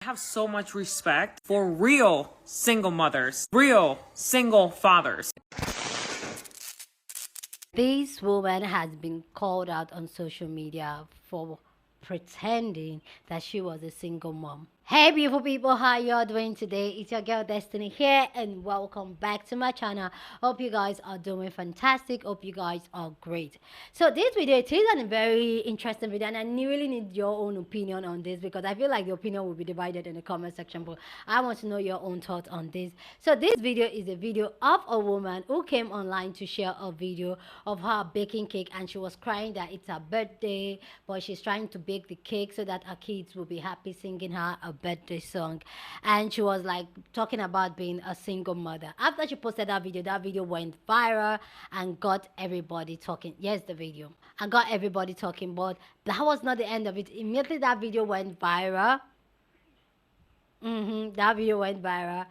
have so much respect for real single mothers, real single fathers. This woman has been called out on social media for pretending that she was a single mom. Hey beautiful people, how y'all doing today? It's your girl Destiny here and welcome back to my channel. Hope you guys are doing fantastic. Hope you guys are great. So this video, it is a very interesting video and I really need your own opinion on this because I feel like the opinion will be divided in the comment section, but I want to know your own thoughts on this. So this video is a video of a woman who came online to share a video of her baking cake, and she was crying that it's her birthday, but she's trying to bake the cake so that her kids will be happy, singing her a birthday song. And she was like talking about being a single mother. After she posted that video went viral and got everybody talking. Yes, the video, and got everybody talking, but that was not the end of it. Immediately that video went viral. That video went viral.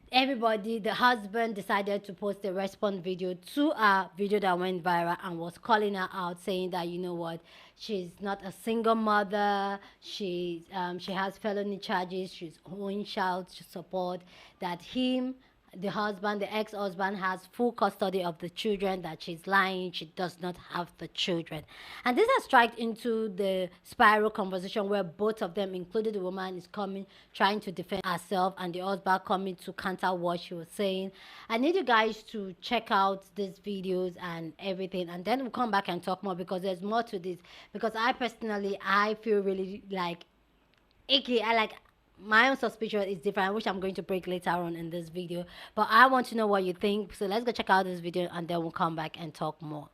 Everybody, the husband decided to post a response video to a video that went viral and was calling her out, saying that, you know what, she's not a single mother, she has felony charges, she's owing child support, that the husband, the ex-husband, has full custody of the children, that she's lying, she does not have the children. And this has struck into the spiral conversation where both of them, including the woman, is coming, trying to defend herself, and the husband coming to counter what she was saying. I need you guys to check out these videos and everything, and then we'll come back and talk more because there's more to this. Because I feel really like icky. My own suspicion is different, which I'm going to break later on in this video, but I want to know what you think. So let's go check out this video and then we'll come back and talk more.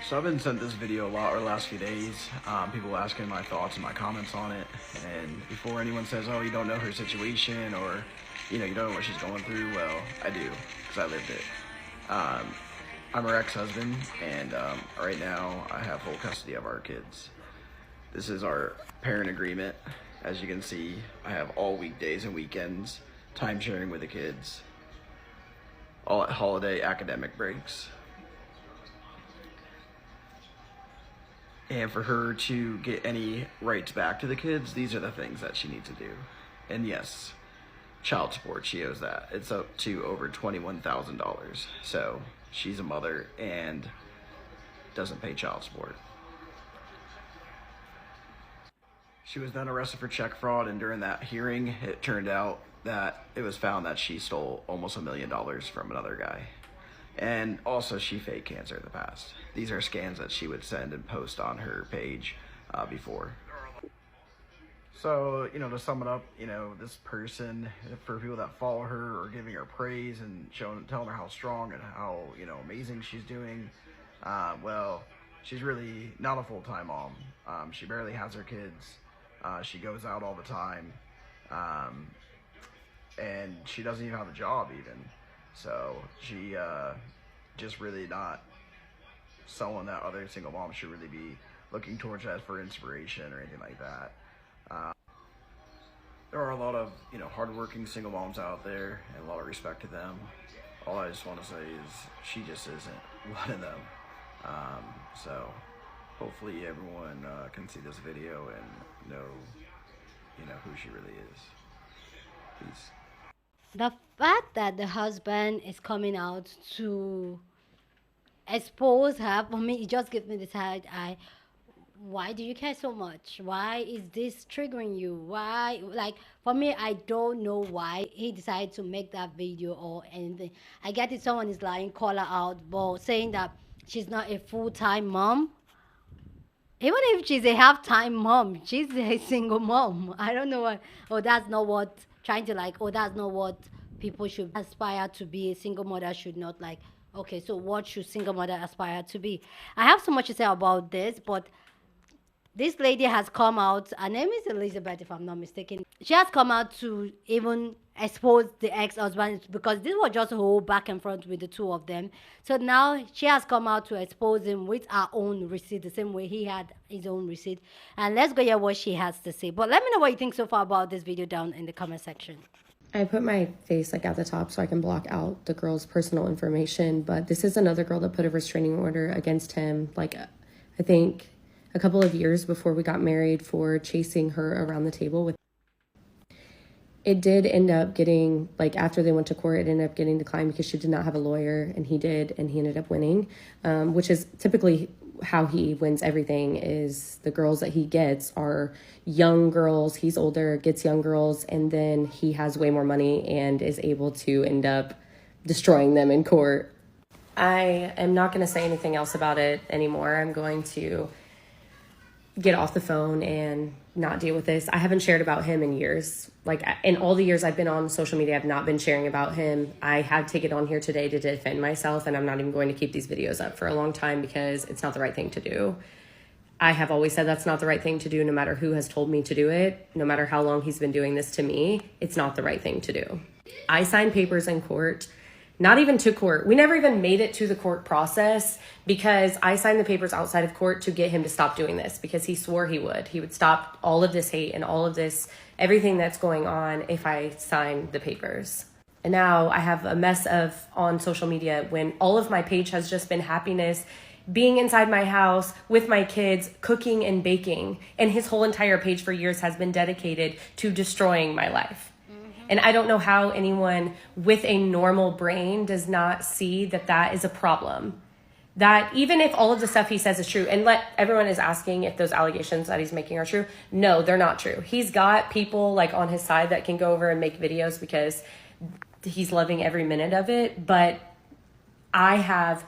So I've been sent this video a lot over the last few days. People asking my thoughts and my comments on it. And before anyone says, oh, you don't know her situation, or, you don't know what she's going through, well, I do, because I lived it. I'm her ex-husband, and right now I have full custody of our kids. This is our parent agreement. As you can see, I have all weekdays and weekends, time sharing with the kids, all at holiday academic breaks. And for her to get any rights back to the kids, these are the things that she needs to do. And yes, child support, she owes that. It's up to over $21,000. So she's a mother and doesn't pay child support. She was then arrested for check fraud, and during that hearing, it turned out that it was found that she stole almost $1 million from another guy. And also, she faked cancer in the past. These are scans that she would send and post on her page before. So, to sum it up, this person, for people that follow her, are giving her praise and telling her how strong and how, amazing she's doing. Well, she's really not a full-time mom. She barely has her kids. She goes out all the time. And she doesn't even have a job even. So she just really not someone that other single moms should really be looking towards as for inspiration or anything like that. There are a lot of hardworking single moms out there, and a lot of respect to them. All I just want to say is she just isn't one of them. So hopefully everyone can see this video and know who she really is. Peace. The fact that the husband is coming out to expose her, for me, it just gives me the side eye. Why do you care so much? Why is this triggering you? Why? For me, I don't know why he decided to make that video or anything. I get it, someone is lying, call her out, but saying that she's not a full-time mom. Even if she's a half-time mom, she's a single mom. I don't know what, that's not what, that's not what people should aspire to be. A single mother should not, like, okay, so what should single mother aspire to be? I have so much to say about this, but this lady has come out. Her name is Elizabeth, if I'm not mistaken. She has come out to even expose the ex-husband, because this was just a whole back and front with the two of them. So now she has come out to expose him with her own receipt, the same way he had his own receipt. And let's go hear what she has to say. But let me know what you think so far about this video down in the comment section. I put my face like at the top so I can block out the girl's personal information, but this is another girl that put a restraining order against him, like, I think a couple of years before we got married, for chasing her around the table with. It did end up getting, like, after they went to court, it ended up getting declined because she did not have a lawyer, and he did, and he ended up winning, which is typically how he wins everything. Is the girls that he gets are young girls, he's older, gets young girls, and then he has way more money and is able to end up destroying them in court. I am not going to say anything else about it anymore. I'm going to get off the phone and not deal with this. I haven't shared about him in years. Like, in all the years I've been on social media, I've not been sharing about him. I have taken on here today to defend myself, and I'm not even going to keep these videos up for a long time because it's not the right thing to do. I have always said that's not the right thing to do, no matter who has told me to do it, no matter how long he's been doing this to me. It's not the right thing to do. I signed papers in court. Not even to court. We never even made it to the court process because I signed the papers outside of court to get him to stop doing this, because he swore he would. He would stop all of this hate and all of this, everything that's going on, if I signed the papers. And now I have a mess of on social media when all of my page has just been happiness, being inside my house with my kids, cooking and baking. And his whole entire page for years has been dedicated to destroying my life. And I don't know how anyone with a normal brain does not see that that is a problem. That even if all of the stuff he says is true, and everyone is asking if those allegations that he's making are true. No, they're not true. He's got people like on his side that can go over and make videos because he's loving every minute of it. But I have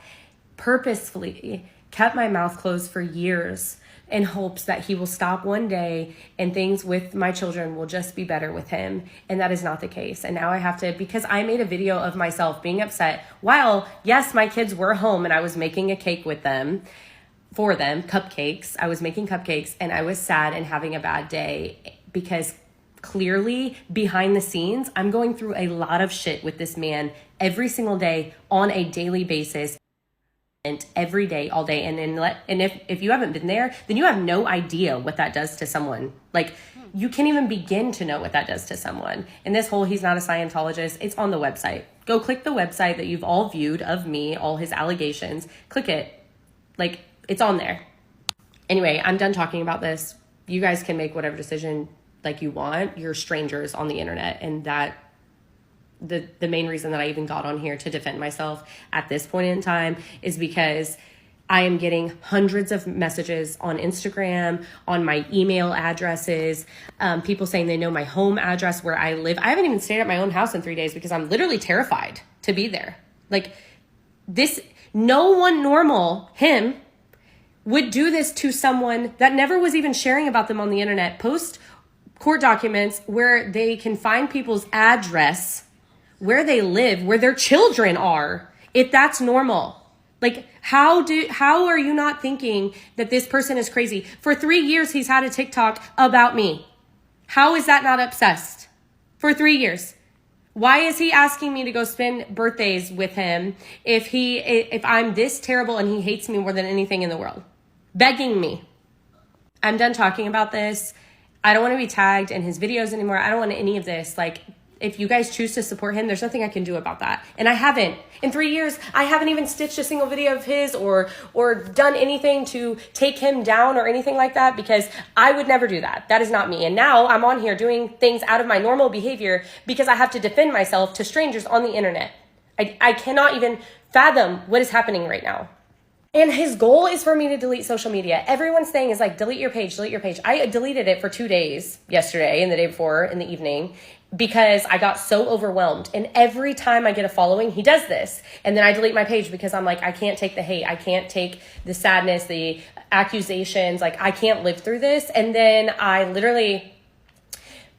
purposefully kept my mouth closed for years in hopes that he will stop one day and things with my children will just be better with him. And that is not the case. And now I have to, because I made a video of myself being upset while, yes, my kids were home and I was making a cake with them, for them, cupcakes. I was making cupcakes and I was sad and having a bad day because clearly behind the scenes, I'm going through a lot of shit with this man every single day on a daily basis. And every day, all day. And if you haven't been there, then you have no idea what that does to someone. Like, you can't even begin to know what that does to someone. And this whole, he's not a Scientologist, it's on the website. Go click the website that you've all viewed of me, all his allegations. Click it. Like, it's on there. Anyway, I'm done talking about this. You guys can make whatever decision like you want. You're strangers on the internet, and that the main reason that I even got on here to defend myself at this point in time is because I am getting hundreds of messages on Instagram, on my email addresses, people saying they know my home address where I live. I haven't even stayed at my own house in 3 days because I'm literally terrified to be there. Like, this, no one normal, him, would do this to someone that never was even sharing about them on the internet. Post court documents where they can find people's address, where they live, where their children are, if that's normal. Like, how are you not thinking that this person is crazy? For 3 years, he's had a TikTok about me. How is that not obsessed? For 3 years. Why is he asking me to go spend birthdays with him if I'm this terrible and he hates me more than anything in the world? Begging me. I'm done talking about this. I don't want to be tagged in his videos anymore. I don't want any of this. Like, if you guys choose to support him, there's nothing I can do about that. And I haven't. In 3 years, I haven't even stitched a single video of his or done anything to take him down or anything like that, because I would never do that. That is not me. And now I'm on here doing things out of my normal behavior because I have to defend myself to strangers on the internet. I cannot even fathom what is happening right now. And his goal is for me to delete social media. Everyone's saying is like, delete your page, delete your page. I deleted it for 2 days, yesterday and the day before in the evening, because I got so overwhelmed. And every time I get a following, he does this. And then I delete my page because I'm like, I can't take the hate. I can't take the sadness, the accusations. Like, I can't live through this. And then I literally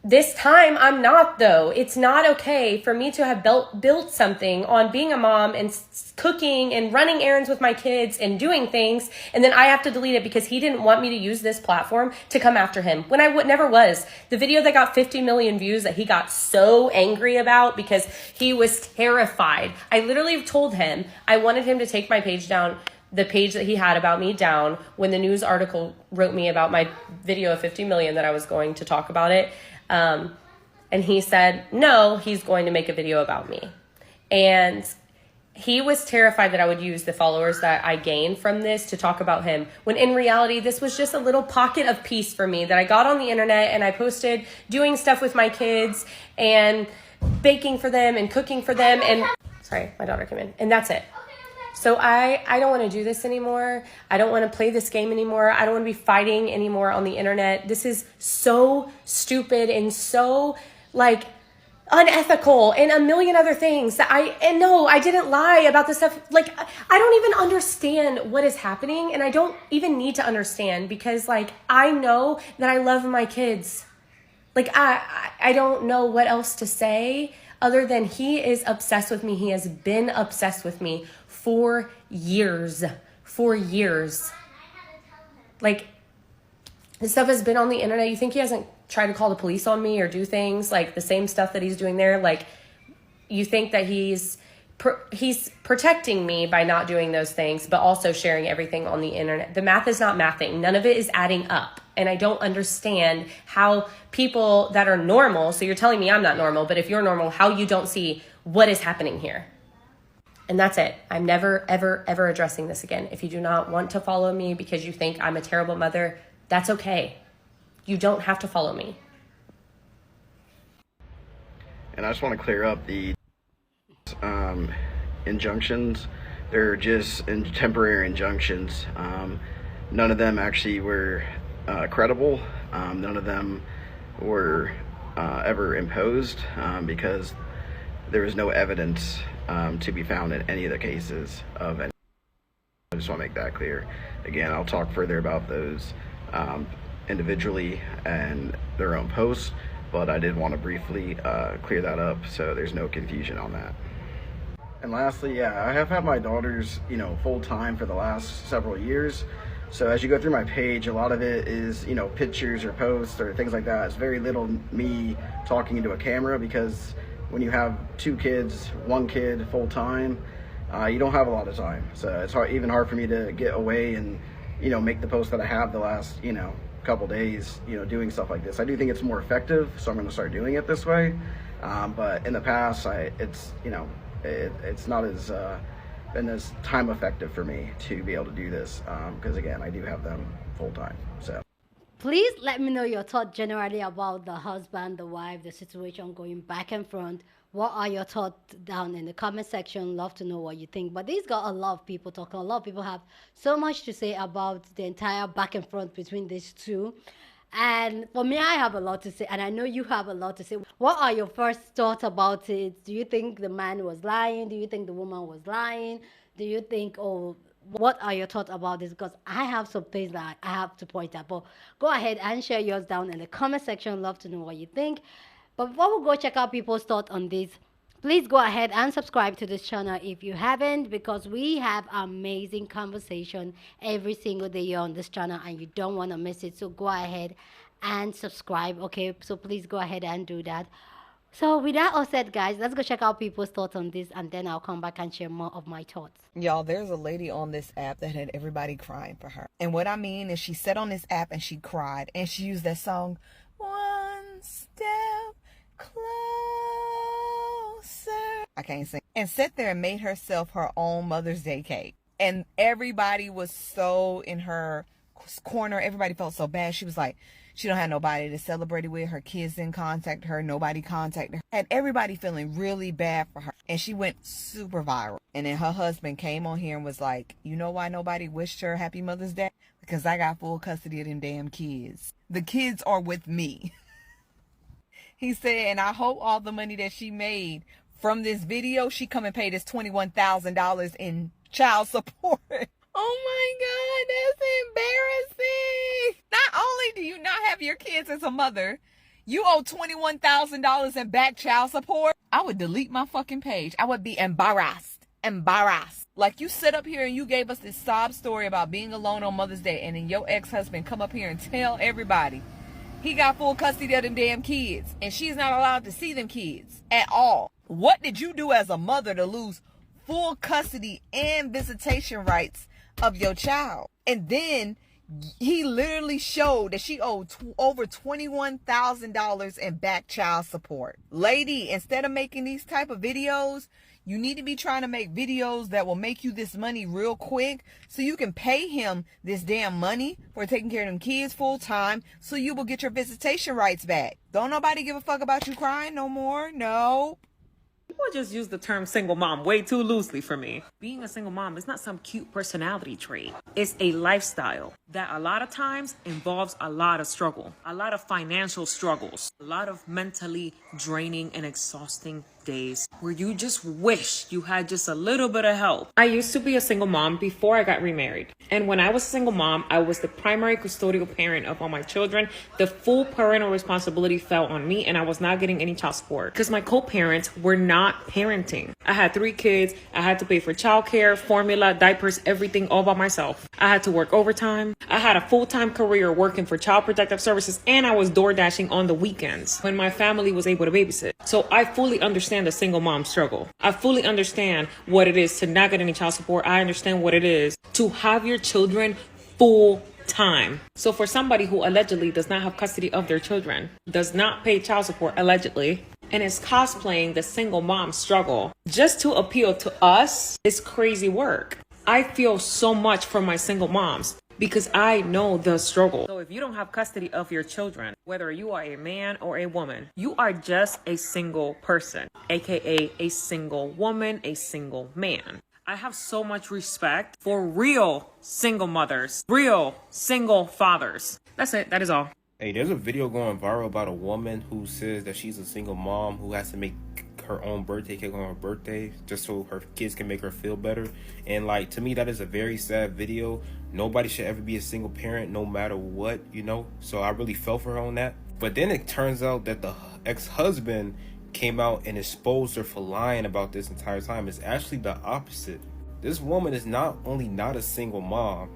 This time I'm not, though. It's not okay for me to have built something on being a mom and cooking and running errands with my kids and doing things, and then I have to delete it because he didn't want me to use this platform to come after him when I never was. The video that got 50 million views that he got so angry about because he was terrified. I literally told him I wanted him to take my page down, the page that he had about me down, when the news article wrote me about my video of 50 million that I was going to talk about it. And he said, no, he's going to make a video about me. And he was terrified that I would use the followers that I gained from this to talk about him, when in reality, this was just a little pocket of peace for me that I got on the internet, and I posted doing stuff with my kids and baking for them and cooking for them. And sorry, my daughter came in, and that's it. So I don't want to do this anymore. I don't want to play this game anymore. I don't want to be fighting anymore on the internet. This is so stupid and so like unethical and a million other things that no, I didn't lie about this stuff. Like, I don't even understand what is happening, and I don't even need to understand because like I know that I love my kids. Like I don't know what else to say other than he is obsessed with me. He has been obsessed with me for years. Like, this stuff has been on the internet. You think he hasn't tried to call the police on me or do things like the same stuff that he's doing there? Like, you think that he's protecting me by not doing those things, but also sharing everything on the internet. The math is not mathing. None of it is adding up. And I don't understand how people that are normal, so you're telling me I'm not normal, but if you're normal, how you don't see what is happening here. And that's it. I'm never, ever, ever addressing this again. If you do not want to follow me because you think I'm a terrible mother, that's okay. You don't have to follow me. And I just want to clear up the injunctions. They're just temporary injunctions. None of them actually were credible. None of them were ever imposed because there was no evidence to be found in any of the cases of any. I just want to make that clear. Again, I'll talk further about those individually and their own posts, but I did want to briefly clear that up so there's no confusion on that. And lastly, yeah, I have had my daughters, full time for the last several years. So as you go through my page, a lot of it is, pictures or posts or things like that. It's very little me talking into a camera because when you have 2 kids, 1 kid full time, you don't have a lot of time. So it's even hard for me to get away and, make the post that I have the last, couple days, doing stuff like this. I do think it's more effective, so I'm going to start doing it this way. But in the past, it's not as been as time effective for me to be able to do this because again, I do have them full time. So please let me know your thoughts generally about the husband, the wife, the situation going back and front. What are your thoughts down in the comment section? Love to know what you think. But this got a lot of people talking. A lot of people have so much to say about the entire back and front between these two. And for me, I have a lot to say, and I know you have a lot to say. What are your first thoughts about it? Do you think the man was lying? Do you think the woman was lying? Do you think, what are your thoughts about this? Because I have some things that I have to point out. But go ahead and share yours down in the comment section. Love to know what you think. But before we go check out people's thoughts on this, please go ahead and subscribe to this channel if you haven't, because we have amazing conversation every single day here on this channel and you don't want to miss it. So go ahead and subscribe, okay? So please go ahead and do that. So with that all said, guys, let's go check out people's thoughts on this, and then I'll come back and share more of my thoughts. Y'all, there's a lady on this app that had everybody crying for her. And what I mean is she sat on this app and she cried, and she used that song, One Step Closer. I can't sing. And sat there and made herself her own Mother's Day cake. And everybody was so in her corner. Everybody felt so bad. She was like, she don't have nobody to celebrate it with. Her kids didn't contact her. Nobody contacted her. Had everybody feeling really bad for her. And she went super viral. And then her husband came on here and was like, you know why nobody wished her Happy Mother's Day? Because I got full custody of them damn kids. The kids are with me. He said, and I hope all the money that she made from this video, she come and pay this $21,000 in child support. Oh my God, that's embarrassing. Not only do you not have your kids as a mother, You owe $21,000 in back child support? I would delete my fucking page. I would be embarrassed. Embarrassed. Like, you sit up here and you gave us this sob story about being alone on Mother's Day, and then your ex-husband come up here and tell everybody he got full custody of them damn kids, and she's not allowed to see them kids at all. What did you do as a mother to lose full custody and visitation rights of your child? And then he literally showed that she owed over $21,000 in back child support. Lady, instead of making these type of videos, you need to be trying to make videos that will make you this money real quick so you can pay him this damn money for taking care of them kids full time so you will get your visitation rights back. Don't nobody give a fuck about you crying no more. No. People just use the term single mom way too loosely for me. Being a single mom is not some cute personality trait. It's a lifestyle that a lot of times involves a lot of struggle, a lot of financial struggles, a lot of mentally draining and exhausting days where you just wish you had just a little bit of help. I used to be a single mom before I got remarried. And when I was a single mom, I was the primary custodial parent of all my children. The full parental responsibility fell on me, and I was not getting any child support because my co-parents were not parenting. I had 3 kids. I had to pay for childcare, formula, diapers, everything all by myself. I had to work overtime. I had a full-time career working for Child Protective Services, and I was door dashing on the weekends when my family was able to babysit. So I fully understand the single mom struggle. I fully understand what it is to not get any child support. I understand what it is to have your children full time. So for somebody who allegedly does not have custody of their children, does not pay child support allegedly, and is cosplaying the single mom struggle just to appeal to us, is crazy work. I feel so much for my single moms because I know the struggle. So if you don't have custody of your children, whether you are a man or a woman, you are just a single person, aka a single woman, a single man. I have so much respect for real single mothers, real single fathers. That's it. That is all. Hey, there's a video going viral about a woman who says that she's a single mom who has to make her own birthday cake on her birthday just so her kids can make her feel better. And like, to me, that is a very sad video. Nobody should ever be a single parent no matter what, you know. So I really felt for her on that. But then it turns out that the ex-husband came out and exposed her for lying about this entire time. It's actually the opposite. This woman is not only not a single mom,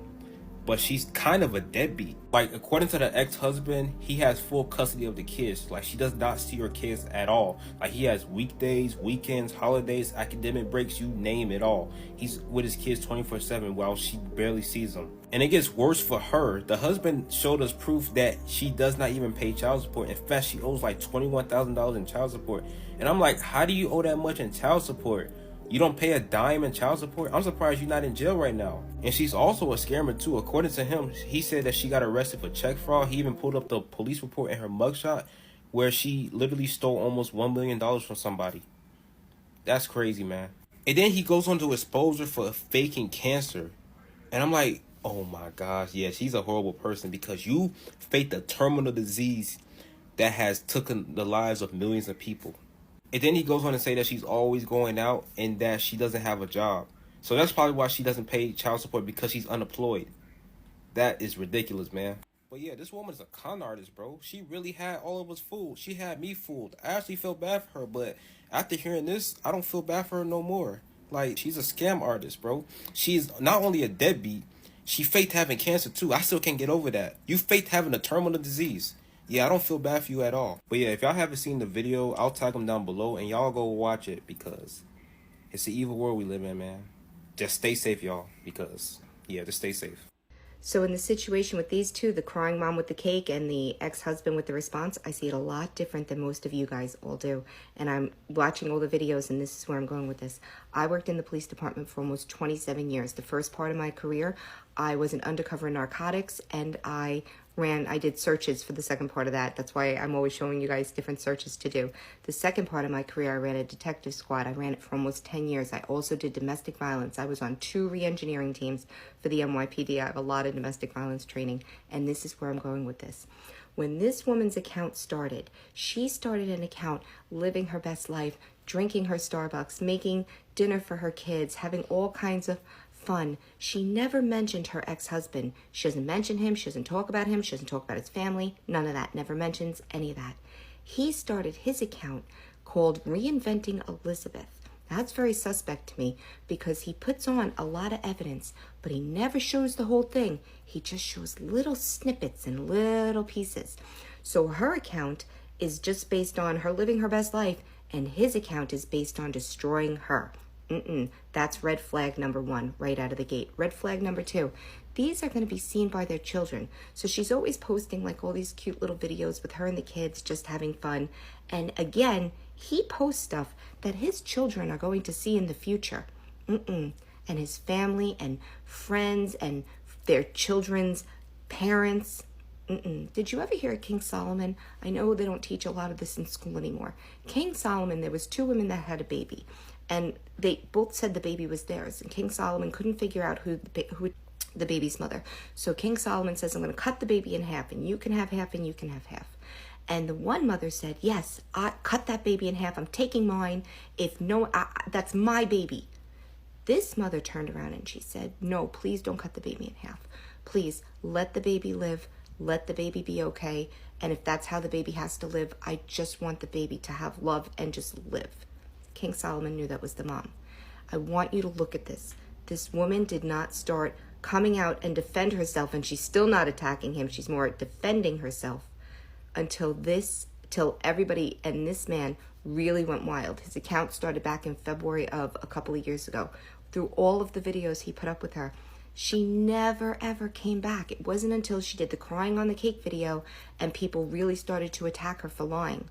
but she's kind of a deadbeat. Like, according to the ex-husband, he has full custody of the kids. Like, she does not see her kids at all. Like, he has weekdays, weekends, holidays, academic breaks, you name it all. He's with his kids 24/7 while she barely sees them. And it gets worse for her. The husband showed us proof that she does not even pay child support. In fact, she owes like $21,000 in child support. And I'm like, how do you owe that much in child support? You don't pay a dime in child support? I'm surprised you're not in jail right now. And she's also a scammer too. According to him, he said that she got arrested for check fraud. He even pulled up the police report in her mugshot where she literally stole almost $1 million from somebody. That's crazy, man. And then he goes on to expose her for faking cancer. And I'm like, oh my gosh, yeah, she's a horrible person because you faked a terminal disease that has taken the lives of millions of people. And then he goes on to say that she's always going out and that she doesn't have a job. So that's probably why she doesn't pay child support, because she's unemployed. That is ridiculous, man. But yeah, this woman is a con artist, bro. She really had all of us fooled. She had me fooled. I actually felt bad for her, but after hearing this, I don't feel bad for her no more. Like, she's a scam artist, bro. She's not only a deadbeat, she faked having cancer too. I still can't get over that. You faked having a terminal disease. Yeah, I don't feel bad for you at all. But yeah, if y'all haven't seen the video, I'll tag them down below and y'all go watch it because it's the evil world we live in, man. Just stay safe, y'all, because, yeah, just stay safe. So in the situation with these two, the crying mom with the cake and the ex-husband with the response, I see it a lot different than most of you guys all do. And I'm watching all the videos, and this is where I'm going with this. I worked in the police department for almost 27 years. The first part of my career, I was an undercover narcotics, and I did searches for the second part of that. That's why I'm always showing you guys different searches to do. The second part of my career, I ran a detective squad. I ran it for almost 10 years. I also did domestic violence. I was on 2 re-engineering teams for the NYPD. I have a lot of domestic violence training, and this is where I'm going with this. When this woman's account started, she started an account living her best life, drinking her Starbucks, making dinner for her kids, having all kinds of fun. She never mentioned her ex-husband. She doesn't mention him. She doesn't talk about him. She doesn't talk about his family. None of that. Never mentions any of that. He started his account called Reinventing Elizabeth. That's very suspect to me because he puts on a lot of evidence, but he never shows the whole thing. He just shows little snippets and little pieces. So her account is just based on her living her best life, and his account is based on destroying her. That's red flag number 1 right out of the gate. Red flag number 2. These are going to be seen by their children. So she's always posting like all these cute little videos with her and the kids just having fun. And again, he posts stuff that his children are going to see in the future. And his family and friends and their children's parents. Did you ever hear of King Solomon? I know they don't teach a lot of this in school anymore. King Solomon, there was 2 women that had a baby. And they both said the baby was theirs. And King Solomon couldn't figure out who the baby's mother. So King Solomon says, I'm going to cut the baby in half. And you can have half and you can have half. And the one mother said, yes, I cut that baby in half. I'm taking mine. That's my baby. This mother turned around and she said, no, please don't cut the baby in half. Please let the baby live. Let the baby be okay. And if that's how the baby has to live, I just want the baby to have love and just live. King Solomon knew that was the mom. I want you to look at this. This woman did not start coming out and defend herself, and she's still not attacking him. She's more defending herself until everybody and this man really went wild. His account started back in February of a couple of years ago. Through all of the videos he put up with her, she never ever came back. It wasn't until she did the crying on the cake video and people really started to attack her for lying.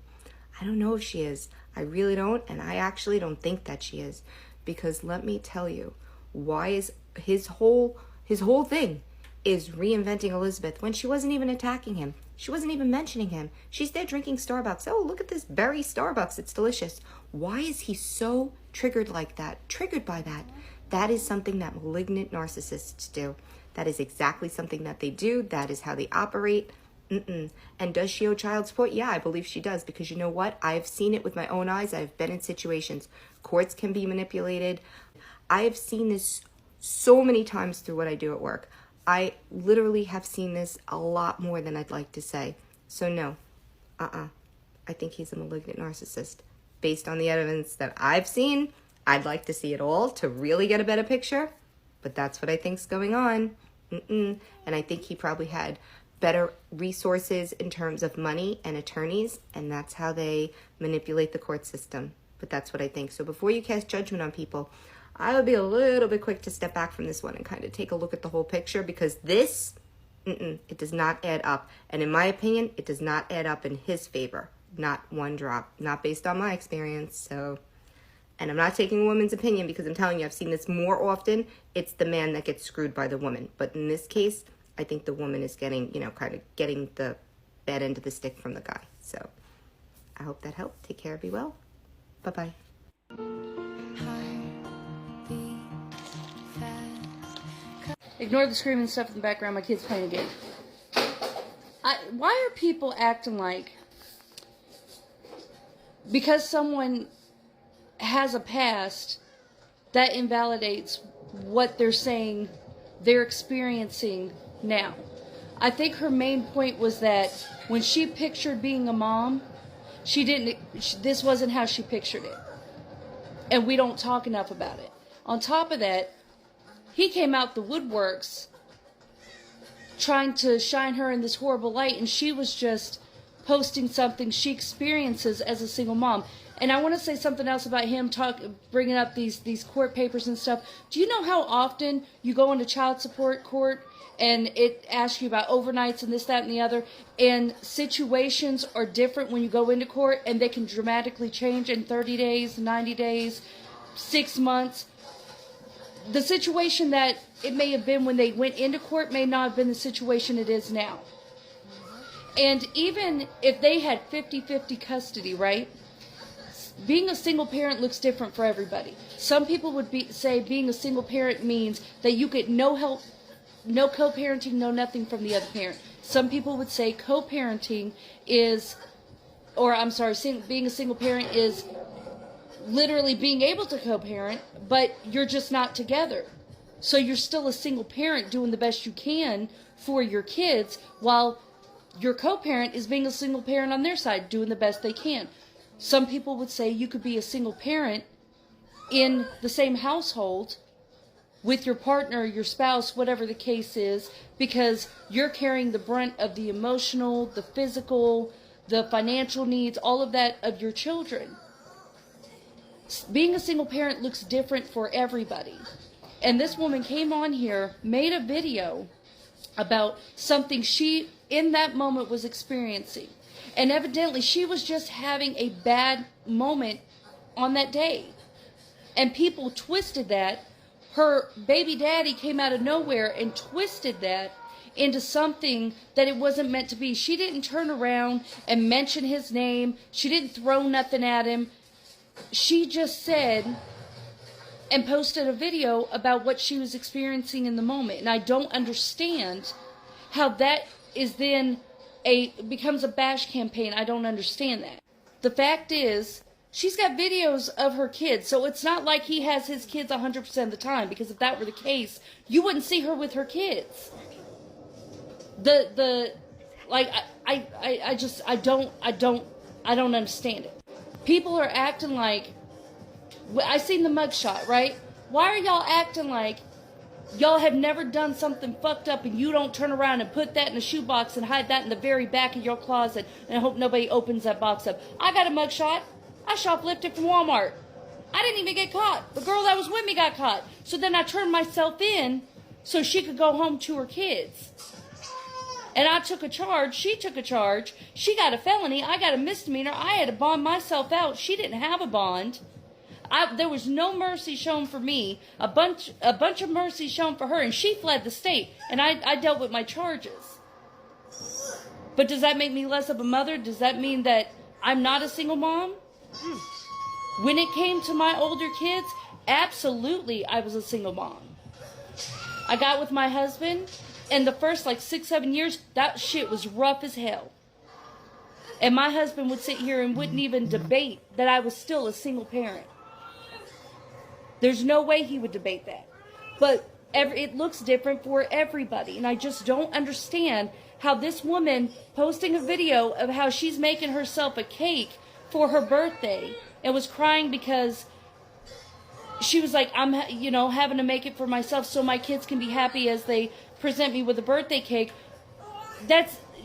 I don't know if she is. I really don't, and I actually don't think that she is. Because let me tell you, why is his whole thing is reinventing Elizabeth when she wasn't even attacking him. She wasn't even mentioning him. She's there drinking Starbucks. Oh, look at this berry Starbucks. It's delicious. Why is he so triggered like that? Triggered by that? That is something that malignant narcissists do. That is exactly something that they do. That is how they operate. And does she owe child support? Yeah, I believe she does, because you know what? I've seen it with my own eyes. I've been in situations. Courts can be manipulated. I have seen this so many times through what I do at work. I literally have seen this a lot more than I'd like to say. So no, I think he's a malignant narcissist. Based on the evidence that I've seen, I'd like to see it all to really get a better picture. But that's what I think's going on. And I think he probably had better resources in terms of money and attorneys, and that's how they manipulate the court system. But that's what I think. So before you cast judgment on people, I would be a little bit quick to step back from this one and kind of take a look at the whole picture, because this, it does not add up. And in my opinion, it does not add up in his favor. Not one drop. Not based on my experience. So, and I'm not taking a woman's opinion, because I'm telling you, I've seen this more often. It's the man that gets screwed by the woman. But in this case, I think the woman is getting, kind of getting the bad end of the stick from the guy. So I hope that helped. Take care. Be well. Bye-bye. Ignore the screaming stuff in the background. My kid's playing a game. Why are people acting like because someone has a past, that invalidates what they're saying they're experiencing now? I think her main point was that when she pictured being a mom, this wasn't how she pictured it. And we don't talk enough about it. On top of that, he came out the woodworks trying to shine her in this horrible light, and she was just posting something she experiences as a single mom. And I want to say something else about him bringing up these court papers and stuff. Do you know how often you go into child support court and it asks you about overnights and this, that, and the other, and situations are different when you go into court, and they can dramatically change in 30 days, 90 days, 6 months. The situation that it may have been when they went into court may not have been the situation it is now. And even if they had 50-50 custody, right? Being a single parent looks different for everybody. Some people would say being a single parent means that you get no help, no co-parenting, no nothing from the other parent. Some people would say co-parenting is, being a single parent is literally being able to co-parent, but you're just not together. So you're still a single parent doing the best you can for your kids while your co-parent is being a single parent on their side, doing the best they can. Some people would say you could be a single parent in the same household with your partner, your spouse, whatever the case is, because you're carrying the brunt of the emotional, the physical, the financial needs, all of that of your children. Being a single parent looks different for everybody. And this woman came on here, made a video about something she, in that moment, was experiencing. And evidently, she was just having a bad moment on that day. And people twisted that. Her baby daddy came out of nowhere and twisted that into something that it wasn't meant to be. She didn't turn around and mention his name. She didn't throw nothing at him. She just said and posted a video about what she was experiencing in the moment. And I don't understand how that is then becomes a bash campaign. I don't understand that. The fact is, she's got videos of her kids, so it's not like he has his kids 100% of the time, because if that were the case, you wouldn't see her with her kids. I don't understand it. People are acting like, I seen the mugshot, right? Why are y'all acting like y'all have never done something fucked up and you don't turn around and put that in a shoebox and hide that in the very back of your closet and hope nobody opens that box up? I got a mugshot. I shoplifted from Walmart. I didn't even get caught. The girl that was with me got caught. So then I turned myself in so she could go home to her kids. And I took a charge. She took a charge. She got a felony. I got a misdemeanor. I had to bond myself out. She didn't have a bond. There was no mercy shown for me. A bunch of mercy shown for her, and she fled the state. And I dealt with my charges. But does that make me less of a mother? Does that mean that I'm not a single mom? When it came to my older kids, absolutely I was a single mom. I got with my husband, and the first 6-7 years, that shit was rough as hell. And my husband would sit here and wouldn't even debate that I was still a single parent. There's no way he would debate that. But it looks different for everybody. And I just don't understand how this woman posting a video of how she's making herself a cake for her birthday and was crying because she was like, I'm having to make it for myself so my kids can be happy as they present me with a birthday cake.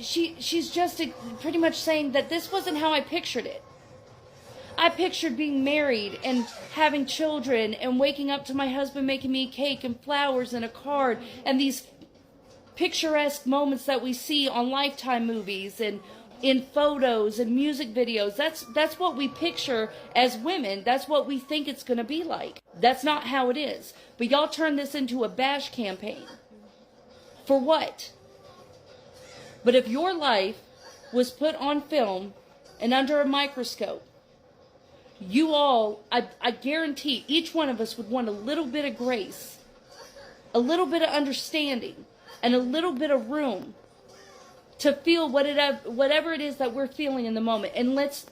She's just pretty much saying that this wasn't how I pictured it. I pictured being married and having children and waking up to my husband making me a cake and flowers and a card and these picturesque moments that we see on Lifetime movies and in photos and music videos. That's what we picture as women. That's what we think it's going to be like. That's not how it is. But y'all turn this into a bash campaign. For what? But if your life was put on film and under a microscope, you all, I guarantee each one of us would want a little bit of grace, a little bit of understanding, and a little bit of room to feel whatever it is that we're feeling in the moment. And let's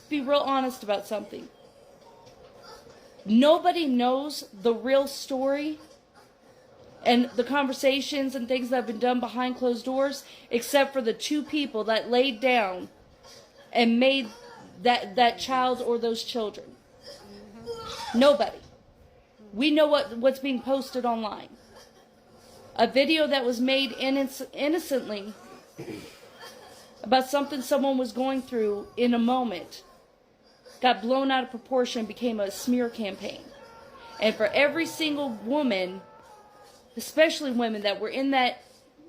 be real honest about something. Nobody knows the real story and the conversations and things that have been done behind closed doors, except for the two people that laid down and made that child or those children. Nobody. We know what's being posted online. A video that was made innocently about something someone was going through in a moment got blown out of proportion, became a smear campaign. And for every single woman, especially women that were in that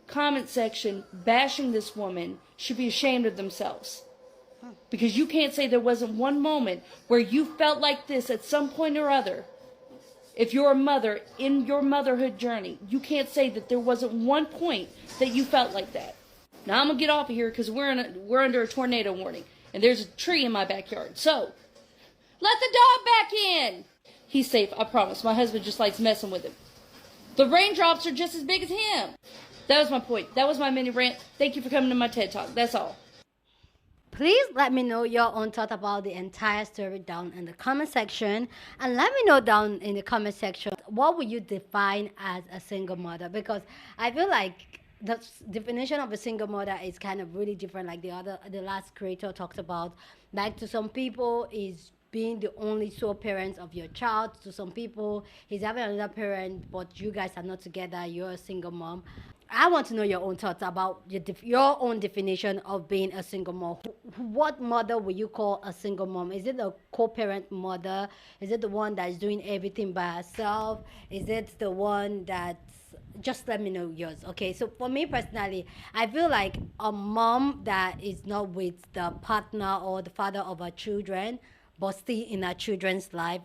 comment section bashing this woman, should be ashamed of themselves. Because you can't say there wasn't one moment where you felt like this at some point or other. If you're a mother in your motherhood journey, you can't say that there wasn't one point that you felt like that. Now I'm going to get off of here because we're under a tornado warning. And there's a tree in my backyard. So, let the dog back in. He's safe, I promise. My husband just likes messing with him. The raindrops are just as big as him. That was my point. That was my mini rant. Thank you for coming to my TED Talk. That's all. Please let me know your own thought about the entire story down in the comment section. And let me know down in the comment section, what would you define as a single mother? Because I feel like the definition of a single mother is kind of really different, like the last creator talks about. Like, to some people is being the only sole parent of your child. To some people he's having another parent, but you guys are not together, you're a single mom. I want to know your own thoughts about your own definition of being a single mom. What mother would you call a single mom? Is it a co-parent mother? Is it the one that is doing everything by herself? Is it the one that's, just let me know yours. Okay, so for me personally, I feel like a mom that is not with the partner or the father of her children, but still in her children's life,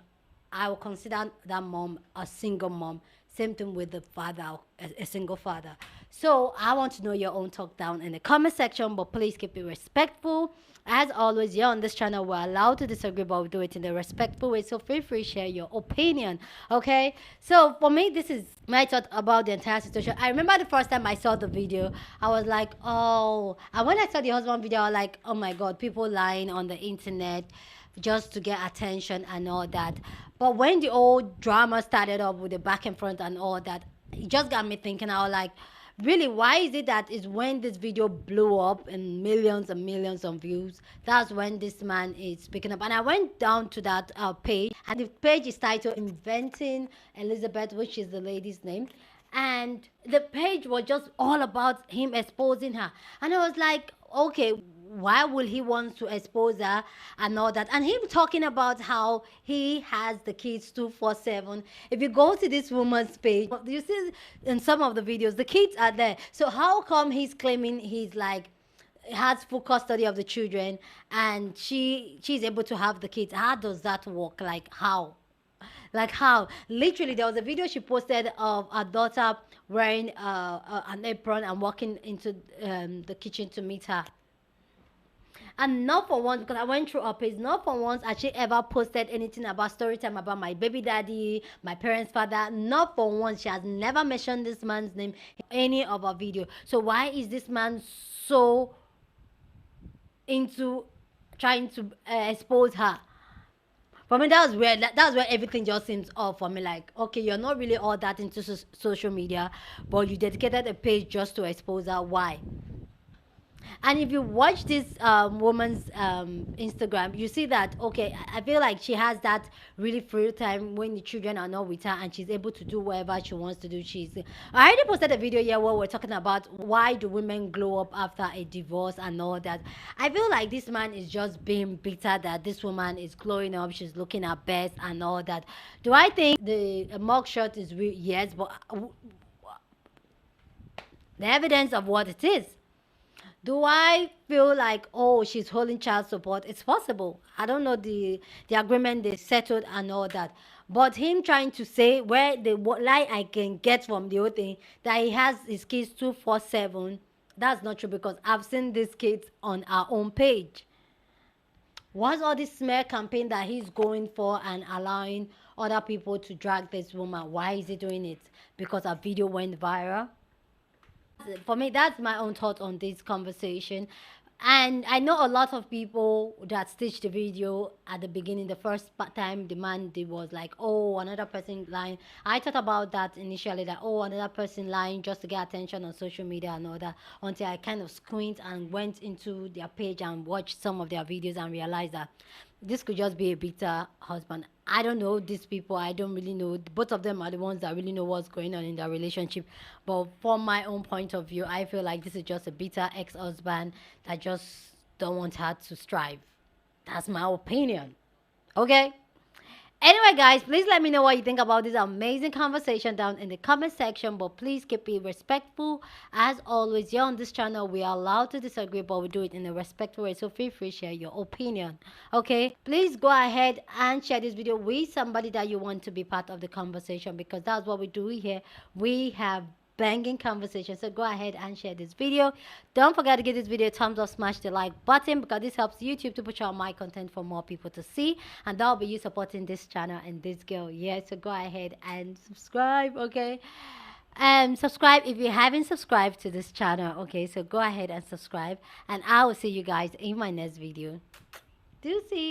I will consider that mom a single mom. Same thing with the father, a single father. So I want to know your own talk down in the comment section, but please keep it respectful. As always, here on this channel, we're allowed to disagree, but we do it in a respectful way. So feel free to share your opinion, okay? So for me, this is my thought about the entire situation. I remember the first time I saw the video, I was like, oh. And when I saw the husband video, I was like, oh my God, people lying on the internet just to get attention and all that. But when the old drama started up with the back and front and all that, it just got me thinking. I was like, really, why is it that is when this video blew up and millions of views, that's when this man is speaking up? And I went down to that page, and the page is titled Inventing Elizabeth, which is the lady's name. And the page was just all about him exposing her. And I was like, okay, why will he want to expose her and all that? And him talking about how he has the kids 24/7. If you go to this woman's page, you see in some of the videos, the kids are there. So how come he's claiming he's like has full custody of the children and she's able to have the kids? How does that work? Like how? Like how? Literally, there was a video she posted of her daughter wearing an apron and walking into the kitchen to meet her. And not for once, because I went through her page, not for once has she ever posted anything about story time about my baby daddy, my parents' father. Not for once. She has never mentioned this man's name in any of her video. So why is this man so into trying to expose her? For me, that's where everything just seems off for me. Like, okay, you're not really all that into social media, but you dedicated a page just to expose her. Why? And if you watch this woman's Instagram, you see that, okay, I feel like she has that really free time when the children are not with her and she's able to do whatever she wants to do. I already posted a video here where we're talking about why do women glow up after a divorce and all that. I feel like this man is just being bitter that this woman is glowing up, she's looking her best and all that. Do I think the mugshot is real? Yes, but the evidence of what it is. Do I feel like, oh, she's holding child support? It's possible. I don't know the agreement they settled and all that. But him trying to say where the lie I can get from the whole thing, that he has his kids 24/7, that's not true, because I've seen these kids on our own page. What's all this smear campaign that he's going for and allowing other people to drag this woman? Why is he doing it? Because a video went viral? For me, that's my own thought on this conversation. And I know a lot of people that stitched the video at the beginning. The first time the man did was like, oh, another person lying. I thought about that initially, that, oh, another person lying just to get attention on social media and all that, until I kind of squint and went into their page and watched some of their videos and realized that this could just be a bitter husband. I don't know these people. I don't really know. Both of them are the ones that really know what's going on in their relationship. But from my own point of view, I feel like this is just a bitter ex-husband that just don't want her to strive. That's my opinion. Okay? Anyway, guys, please let me know what you think about this amazing conversation down in the comment section. But please keep it respectful. As always, here on this channel, we are allowed to disagree, but we do it in a respectful way. So feel free to share your opinion. Okay? Please go ahead and share this video with somebody that you want to be part of the conversation, because that's what we do here. We have banging conversation. So go ahead and share this video. Don't forget to give this video a thumbs up, smash the like button, because this helps YouTube to push out my content for more people to see, and that'll be you supporting this channel and this girl. Yeah, so go ahead and subscribe. Okay, and subscribe if you haven't subscribed to this channel. Okay, so go ahead and subscribe, and I will see you guys in my next video. Do see.